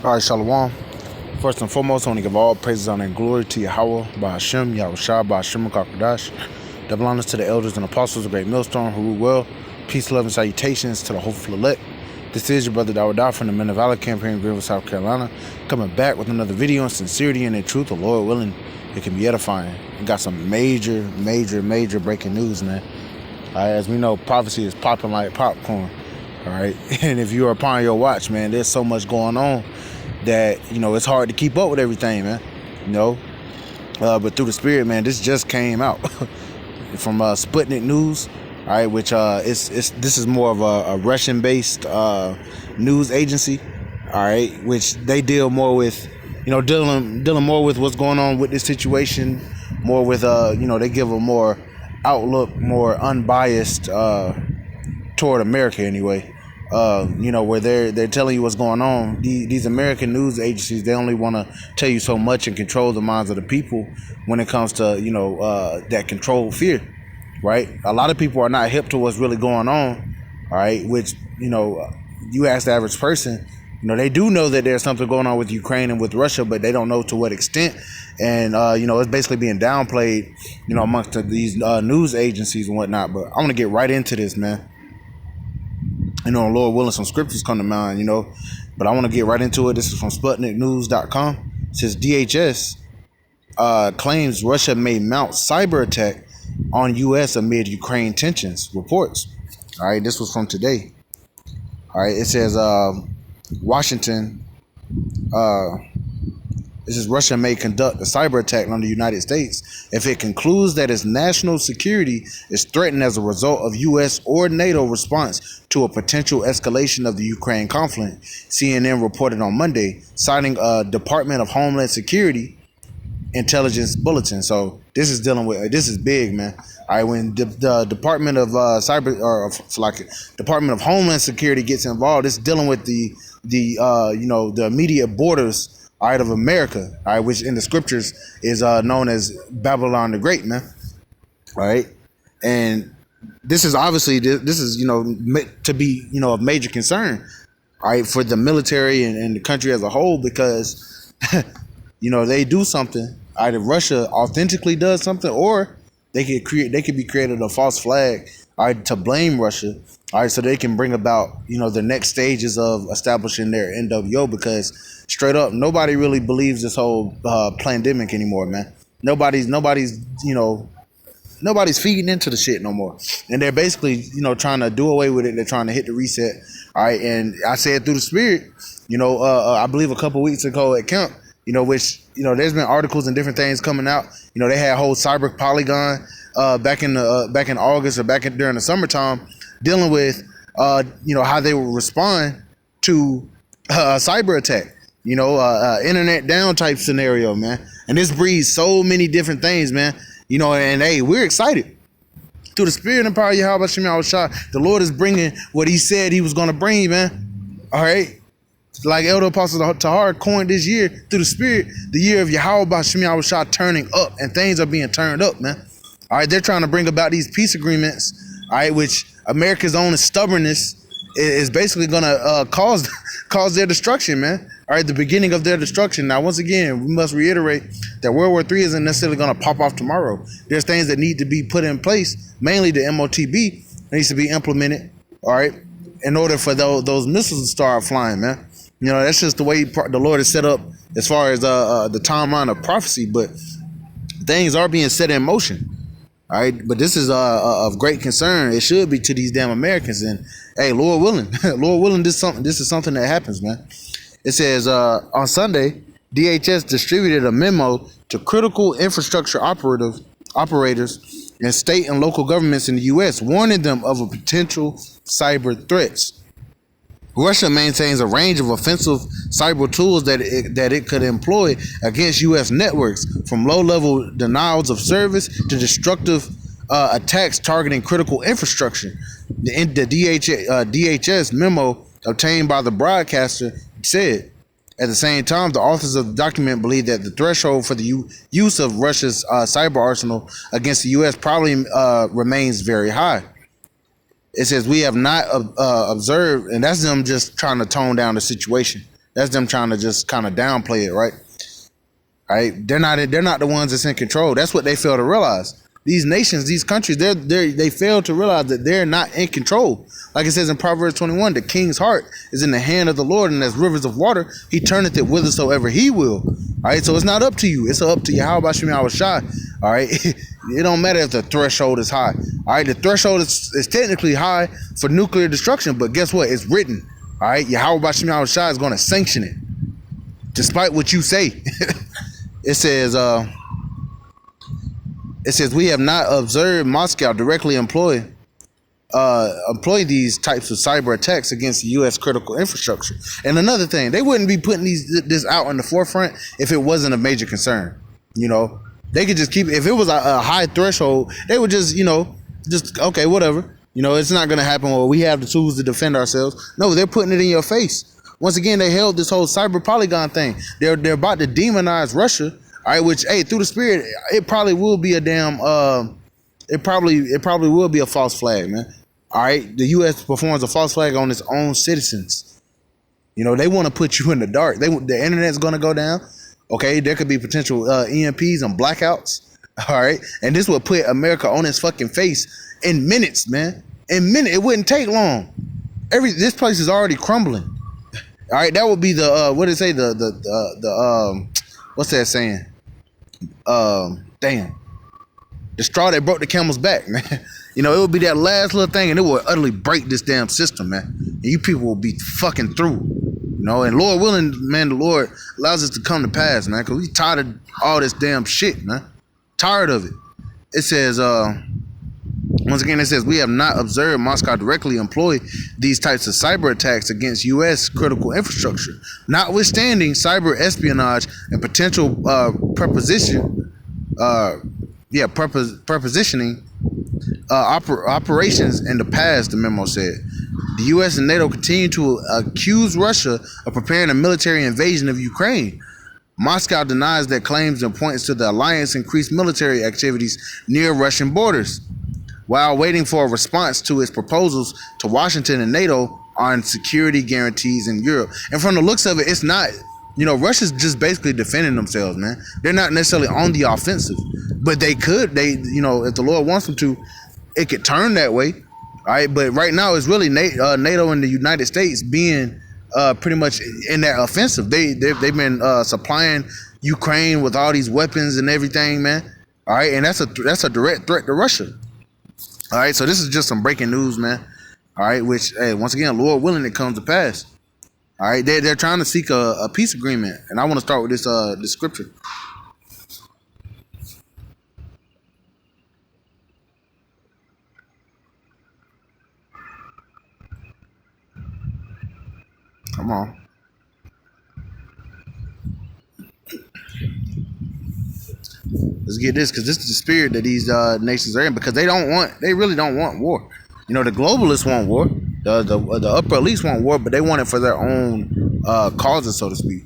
All right, Shalom. First and foremost, I want to give all praises, honor, and glory to Yahweh, Ba'ashem, Yahushua, Ba'ashem, Kakadash. Double honors to the elders and apostles of Great Millstone who rule well. Peace, love, and salutations to the hopeful elect. This is your brother Dawada from the Men of Valor camp here in Greenville, South Carolina, coming back with another video in sincerity and in truth, the Lord willing, it can be edifying. We got some major breaking news, man. As we know, prophecy is popping like popcorn. All right, and if you are upon your watch, man, there's so much going on that, it's hard to keep up with everything, man. But through the Spirit, man, this just came out from Sputnik News. All right, which this is more of a Russian-based news agency. All right, which they deal more with, dealing more with what's going on with this situation, more with they give a more outlook, more unbiased toward America anyway. Where they're telling you what's going on. These American news agencies, they only want to tell you so much and control the minds of the people when it comes to that controlled fear, right? A lot of people are not hip to what's really going on, all right, which you ask the average person, they do know that there's something going on with Ukraine and with Russia, but they don't know to what extent. And it's basically being downplayed amongst these news agencies and whatnot. But I want to get right into this, man. Lord willing, some scriptures come to mind, but I want to get right into it. This is from SputnikNews.com. It says DHS claims Russia may mount cyber attack on U.S. amid Ukraine tensions. Reports. All right, this was from today. All right, it says Washington. This is Russia may conduct a cyber attack on the United States if it concludes that its national security is threatened as a result of U.S. or NATO response to a potential escalation of the Ukraine conflict. CNN reported on Monday, citing a Department of Homeland Security intelligence bulletin. So this is big, man. All right, when the Department of Department of Homeland Security gets involved, it's dealing with the immediate borders, all right, of America, all right, which in the scriptures is known as Babylon the Great, man. All right, and this is obviously meant to be of major concern, all right, for the military and the country as a whole, because they do something. Either Russia authentically does something, or they could be created a false flag, all right, to blame Russia, all right, so they can bring about the next stages of establishing their NWO, because straight up, nobody really believes this whole pandemic anymore, man. Nobody's feeding into the shit no more, and they're basically trying to do away with it. They're trying to hit the reset, all right. And I said through the Spirit, I believe a couple weeks ago at camp, which there's been articles and different things coming out. They had a whole cyber polygon back in August or during the summertime, dealing with how they would respond to a cyber attack. Internet down type scenario, man. And this breeds so many different things, man. And hey, we're excited. Through the Spirit and power of Yahweh, the Lord is bringing what He said He was going to bring, man. All right. Like Elder Apostle Tahar coined this year, through the Spirit, the year of Yahweh Ba'ashem turning up, and things are being turned up, man. All right. They're trying to bring about these peace agreements, all right, which America's own stubbornness is basically going to cause their destruction, man. All right, the beginning of their destruction. Now, once again, we must reiterate that World War III isn't necessarily going to pop off tomorrow. There's things that need to be put in place, mainly the MOTB needs to be implemented, all right, in order for those missiles to start flying, man. That's just the way the Lord is set up as far as the timeline of prophecy, but things are being set in motion. All right, but this is of great concern. It should be to these damn Americans. And hey, Lord willing, this is something that happens, man. It says on Sunday, DHS distributed a memo to critical infrastructure operators and state and local governments in the U.S., warning them of a potential cyber threats. Russia maintains a range of offensive cyber tools that it could employ against U.S. networks, from low-level denials of service to destructive attacks targeting critical infrastructure. The DHS memo obtained by the broadcaster said. At the same time, the authors of the document believe that the threshold for the use of Russia's cyber arsenal against the U.S. probably remains very high. It says we have not observed, and that's them just trying to tone down the situation. That's them trying to just kind of downplay it, right? Right? They're not the ones that's in control. That's what they fail to realize. These nations, these countries, they fail to realize that they're not in control. Like it says in Proverbs 21, the king's heart is in the hand of the Lord, and as rivers of water, he turneth it whithersoever he will. All right, so it's not up to you. It's up to Yahweh Shem Yahweh Shai. All right, it don't matter if the threshold is high. All right, the threshold is technically high for nuclear destruction, but guess what? It's written. All right, Yahweh Shem Yahweh Shai is going to sanction it, despite what you say. It says, we have not observed Moscow directly employ these types of cyber attacks against the U.S. critical infrastructure. And another thing, they wouldn't be putting this out on the forefront if it wasn't a major concern. You know, they could just keep, if it was a high threshold, they would just, okay, whatever. You know, it's not going to happen. Well, we have the tools to defend ourselves. No, they're putting it in your face. Once again, they held this whole cyber polygon thing. They're about to demonize Russia. All right, which, hey, through the spirit, it probably will be a damn, it probably will be a false flag, man. All right, the U.S. performs a false flag on its own citizens. You know, they want to put you in the dark. The internet's going to go down. Okay, there could be potential EMPs and blackouts. All right, and this will put America on its fucking face in minutes, man. In minutes, it wouldn't take long. This place is already crumbling. All right, that would be the what did it say? The what's that saying? Damn. The straw that broke the camel's back, man. You know, it would be that last little thing, and it will utterly break this damn system, man. And you people will be fucking through. You know, and Lord willing, man, the Lord allows us to come to pass, man, because we tired of all this damn shit, man. Tired of it. It says, once again, it says, we have not observed Moscow directly employ these types of cyber attacks against U.S. critical infrastructure, notwithstanding cyber espionage and potential prepositioning operations in the past, the memo said. The U.S. and NATO continue to accuse Russia of preparing a military invasion of Ukraine. Moscow denies their claims and points to the alliance's increased military activities near Russian borders, while waiting for a response to its proposals to Washington and NATO on security guarantees in Europe. And from the looks of it, it's not, Russia's just basically defending themselves, man. They're not necessarily on the offensive, but if the Lord wants them to, it could turn that way. All right. But right now it's really NATO and the United States being pretty much in that offensive. They've been supplying Ukraine with all these weapons and everything, man. All right. And that's a direct threat to Russia. All right, so this is just some breaking news, man. All right, which, hey, once again, Lord willing, it comes to pass. All right, they're trying to seek a peace agreement, and I want to start with this scripture. Come on. Let's get this, because this is the spirit that these nations are in, because they really don't want war. The globalists want war. The upper elites want war, but they want it for their own causes, so to speak.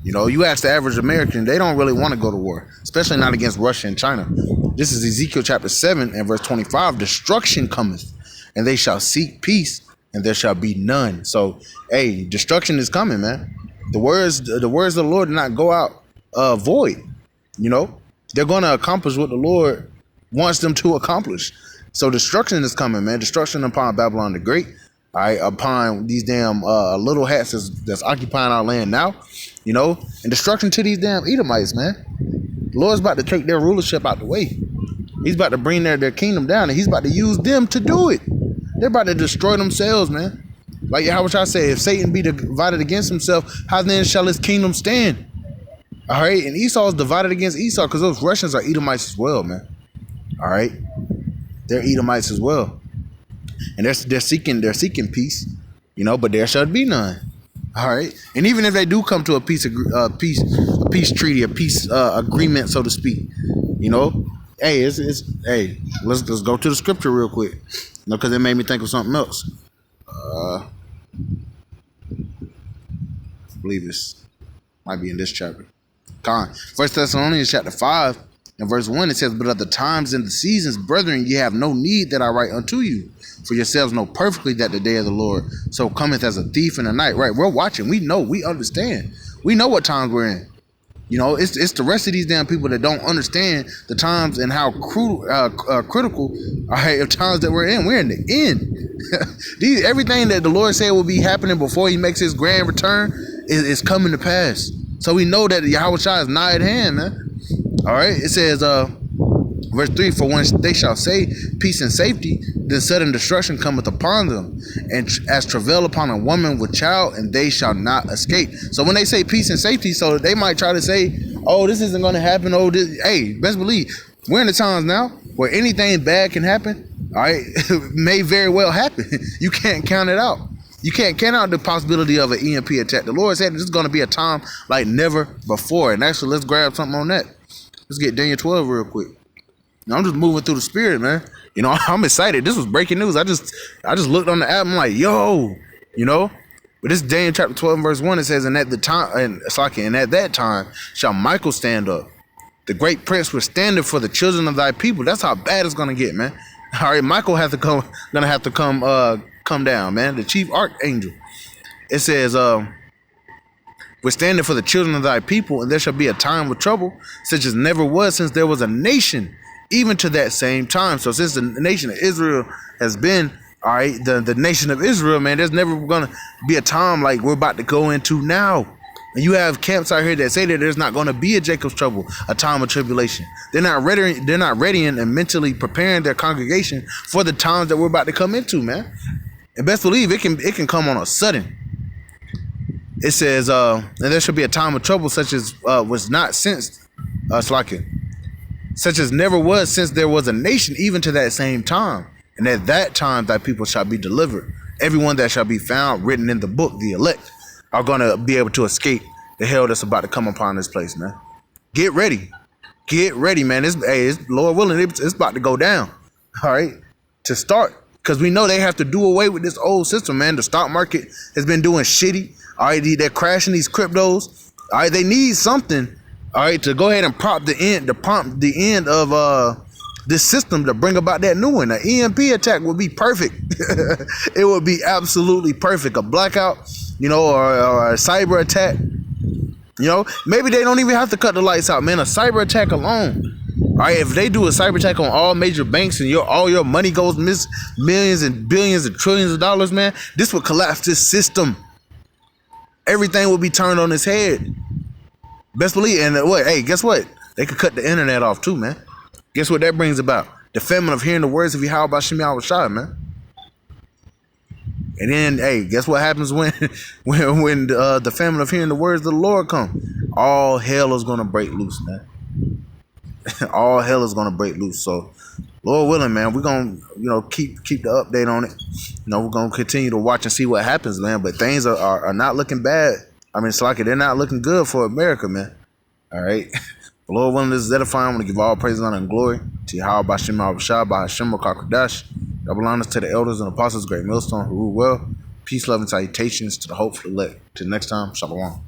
You ask the average American, they don't really want to go to war, especially not against Russia and China. This is Ezekiel chapter 7 and verse 25. Destruction cometh, and they shall seek peace, and there shall be none. So, hey, destruction is coming, man. The words of the Lord do not go out void. They're going to accomplish what the Lord wants them to accomplish. So destruction is coming, man. Destruction upon Babylon the Great. All right, upon these damn little hats that's occupying our land now, and destruction to these damn Edomites, man. The Lord's about to take their rulership out the way. He's about to bring their kingdom down, and he's about to use them to do it. They're about to destroy themselves, man. Like how I say, if Satan be divided against himself, how then shall his kingdom stand? All right, and Esau is divided against Esau, because those Russians are Edomites as well, man. All right, they're Edomites as well, and they're seeking peace, but there shall be none. All right, and even if they do come to a peace treaty, a peace agreement, so to speak, hey, let's go to the scripture real quick, because it made me think of something else. I believe this might be in this chapter. 1 Thessalonians chapter 5 In verse 1, it says, but of the times and the seasons, brethren, ye have no need that I write unto you. For yourselves know perfectly that the day of the Lord so cometh as a thief in the night. Right? We're watching. We know. We understand. We know what times we're in. You know, it's the rest of these damn people that don't understand the times and how critical, all right, of times that we're in. We're in the end. Everything that the Lord said will be happening before he makes his grand return is coming to pass. So we know that Yahweh Shai is nigh at hand, man. All right. It says, verse 3, for when they shall say peace and safety, then sudden destruction cometh upon them, and as travail upon a woman with child, and they shall not escape. So when they say peace and safety, so they might try to say, oh, this isn't going to happen. Oh, this, hey, best believe we're in the times now where anything bad can happen. All right, may very well happen. You can't count it out. You can't count out the possibility of an EMP attack. The Lord said this is going to be a time like never before. And actually, let's grab something on that. Let's get Daniel 12 real quick. Now, I'm just moving through the spirit, man. You know, I'm excited. This was breaking news. I just looked on the app. I'm like, yo, you know. But this is Daniel chapter 12, verse 1. It says, and at that time shall Michael stand up, the great prince was standing for the children of thy people. That's how bad it's gonna get, man. All right, Michael gonna have to come down, man. The chief archangel. It says, we're standing for the children of thy people, and there shall be a time of trouble, such as never was since there was a nation, even to that same time. So since the nation of Israel has been, all right, the nation of Israel, man, there's never going to be a time like we're about to go into now. And you have camps out here that say that there's not going to be a Jacob's trouble, a time of tribulation. They're not readying and mentally preparing their congregation for the times that we're about to come into, man. And best believe it can come on a sudden. It says, and there shall be a time of trouble such as was not since such as never was since there was a nation, even to that same time. And at that time thy people shall be delivered. Everyone that shall be found written in the book, the elect, are going to be able to escape the hell that's about to come upon this place, man. Get ready. Get ready, man. It's Lord willing, it's about to go down. All right. To start. Because we know they have to do away with this old system, man. The stock market has been doing shitty. All right. They're crashing these cryptos. All right. They need something. All right, to go ahead and prompt the end of this system to bring about that new one. An EMP attack would be perfect. It would be absolutely perfect. A blackout, you know, or a cyber attack. You know, maybe they don't even have to cut the lights out, man. A cyber attack alone. All right, if they do a cyber attack on all major banks and all your money goes miss, millions and billions and trillions of dollars, man, this would collapse this system. Everything would be turned on its head. Best believe, and what? Hey, guess what? They could cut the internet off too, man. Guess what that brings about? The famine of hearing the words of Yahweh Bashim Yahweh Shai, man. And then, hey, guess what happens when the famine of hearing the words of the Lord come? All hell is gonna break loose, man. All hell is gonna break loose. So, Lord willing, man, we're gonna, you know, keep the update on it. You know, we're gonna continue to watch and see what happens, man. But things are not looking bad. I mean, it's like they're not looking good for America, man. All right. The Lord willing, this is edifying. I want to give all praise, honor, and glory to Yahweh Bashim Abishai, by Hashem Kakadash. Double honors to the elders and apostles, great millstone who rule well. Peace, love, and salutations to the hopeful elect. Till next time, Shalom.